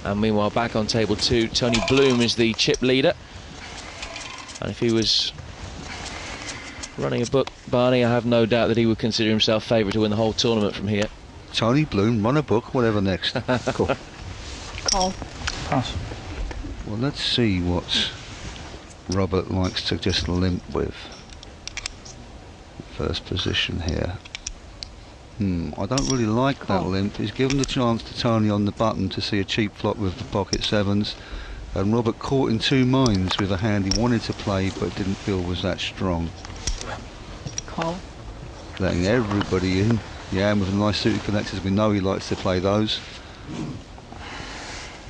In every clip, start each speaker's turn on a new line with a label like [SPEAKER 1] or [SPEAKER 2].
[SPEAKER 1] And meanwhile, back on table 2, Tony Bloom is the chip leader. And if he was running a book, Barney, I have no doubt that he would consider himself favourite to win the whole tournament from here.
[SPEAKER 2] Tony Bloom, run a book, whatever next. Cool.
[SPEAKER 3] Call.
[SPEAKER 4] Pass.
[SPEAKER 2] Well, let's see what Robert likes to just limp with. First position here. I don't really like that limp. He's given the chance to Tony on the button to see a cheap flop with the pocket sevens, and Robert caught in two minds with a hand he wanted to play but didn't feel was that strong.
[SPEAKER 3] Call.
[SPEAKER 2] Letting everybody in. Yeah, and with a nice suited connectors, we know he likes to play those.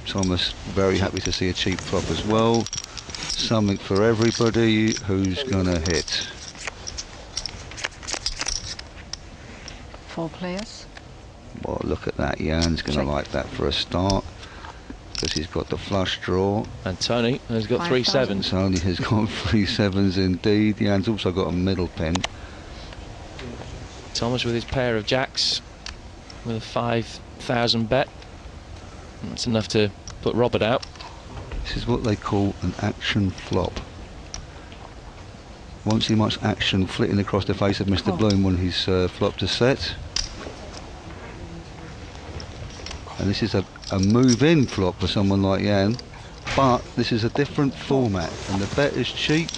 [SPEAKER 2] Thomas very happy to see a cheap flop as well. Something for everybody. Who's gonna hit?
[SPEAKER 3] 4 players.
[SPEAKER 2] Well, look at that. Jan's going to like that for a start because he's got the flush draw.
[SPEAKER 1] And Tony has got 3 sevens.
[SPEAKER 2] Tony has got 3 sevens indeed. Jan's also got a middle pin.
[SPEAKER 1] Thomas with his pair of jacks with a 5,000 bet. That's enough to put Robert out.
[SPEAKER 2] This is what they call an action flop. Won't see much action flitting across the face of Mr. Bloom when he's flopped a set. And this is a move-in flop for someone like Jan, but this is a different format, and the bet is cheap.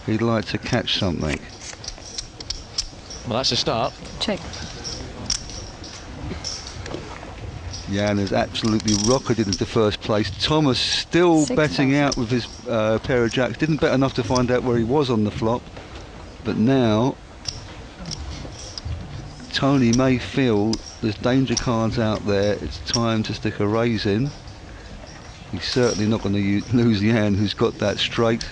[SPEAKER 2] He'd like to catch something.
[SPEAKER 1] Well, that's a start.
[SPEAKER 3] Check.
[SPEAKER 2] Jan has absolutely rocketed into first place. Thomas still betting out with his pair of jacks. Didn't bet enough to find out where he was on the flop, but now Tony may feel there's danger cards out there. It's time to stick a raise in. He's certainly not going to lose Jan, who's got that straight.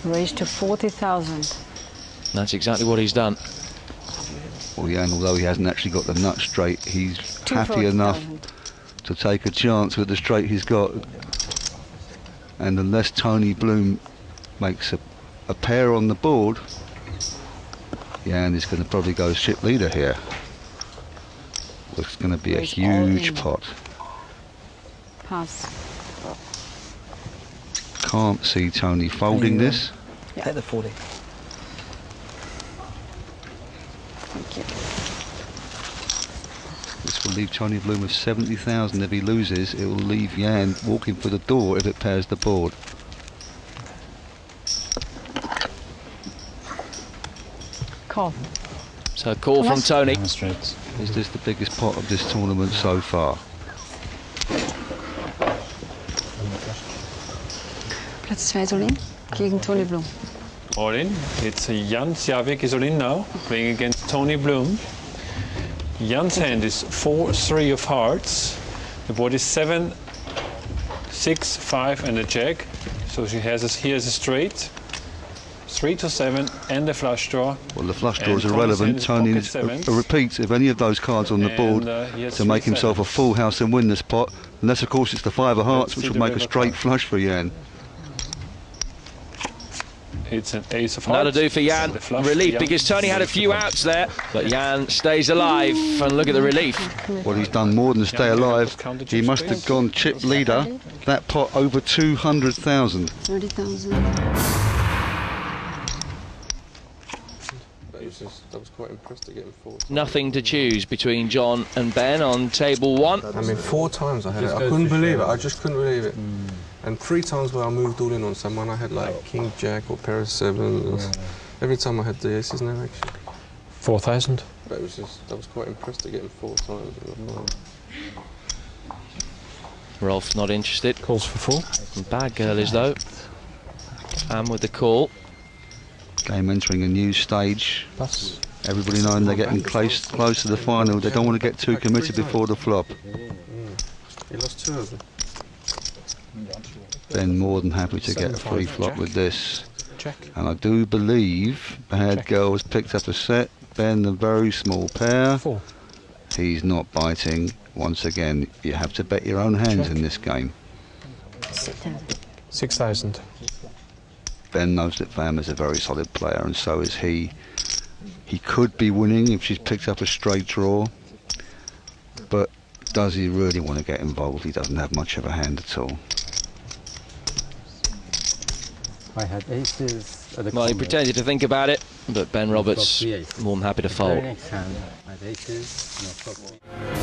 [SPEAKER 3] Raise to 40,000.
[SPEAKER 1] That's exactly what he's done.
[SPEAKER 2] Well, Jan, although he hasn't actually got the nut straight, he's happy enough to take a chance with the straight he's got. And unless Tony Bloom makes a pair on the board, Jan is going to probably go chip leader here. It's going to be a huge pot.
[SPEAKER 3] Pass.
[SPEAKER 2] Can't see Tony folding this.
[SPEAKER 4] Take the 40.
[SPEAKER 3] Thank you.
[SPEAKER 2] This will leave Tony Bloom with 70,000. If he loses, it will leave Jan walking for the door if it pairs the board.
[SPEAKER 3] Call.
[SPEAKER 1] So a call from Tony.
[SPEAKER 2] Is this the biggest pot of this tournament so far?
[SPEAKER 3] Platz 2 soll in gegen Tony Bloom.
[SPEAKER 5] All in. It's Jan Sjavik is all in now, playing against Tony Bloom. Jan's hand is 4-3 of hearts. The board is 7, 6, 5, and a jack. So he has a straight, 3 to 7, and a flush draw.
[SPEAKER 2] Well, the flush draw is irrelevant. Tony needs a repeat of any of those cards on the board to make himself a full house and win this pot. Unless, of course, it's the 5 of hearts, which would make a straight flush for Jan.
[SPEAKER 5] It's an ace of hearts.
[SPEAKER 1] That'll do for Jan. Relief, because Tony had a few outs there, but Jan stays alive. And look at the relief.
[SPEAKER 2] Well, he's done more than stay alive. He must have gone chip leader. That pot over 200,000.
[SPEAKER 3] 30,000.
[SPEAKER 6] I was quite impressed to get him 4 times.
[SPEAKER 1] Nothing to choose between John and Ben on table 1.
[SPEAKER 6] I mean, 4 times I had it. I couldn't believe it. I just couldn't believe it. And 3 times where I moved all in on someone, I had like King Jack or pair of 7s. Every time I had the aces in there, actually.
[SPEAKER 5] 4,000.
[SPEAKER 6] But it was just, I was quite impressed to get him 4 times.
[SPEAKER 1] Rolf's not interested.
[SPEAKER 5] Calls for 4.
[SPEAKER 1] Bad girl is though. And with the call.
[SPEAKER 2] Game entering a new stage.
[SPEAKER 5] Pass.
[SPEAKER 2] Everybody knowing they're getting close to the final. They don't want to get too committed before the flop.
[SPEAKER 6] He lost 2 of them.
[SPEAKER 2] Ben more than happy to get a free flop
[SPEAKER 5] Jack.
[SPEAKER 2] with this.
[SPEAKER 5] Check.
[SPEAKER 2] And I do believe Bad Girl has picked up a set. Ben a very small pair.
[SPEAKER 5] 4.
[SPEAKER 2] He's not biting. Once again, you have to bet your own hands
[SPEAKER 5] Check.
[SPEAKER 2] in this game.
[SPEAKER 5] 6,000.
[SPEAKER 2] Ben knows that Vam is a very solid player, and so is he. He could be winning if she's picked up a straight draw, but does he really want to get involved? He doesn't have much of a hand at all.
[SPEAKER 4] I had aces at the
[SPEAKER 1] Well, he
[SPEAKER 4] corner.
[SPEAKER 1] pretended to think about it, but Ben Roberts
[SPEAKER 4] Top three aces.
[SPEAKER 1] more than happy to
[SPEAKER 4] The very
[SPEAKER 1] fold.
[SPEAKER 4] next hand, I had aces, no, top three.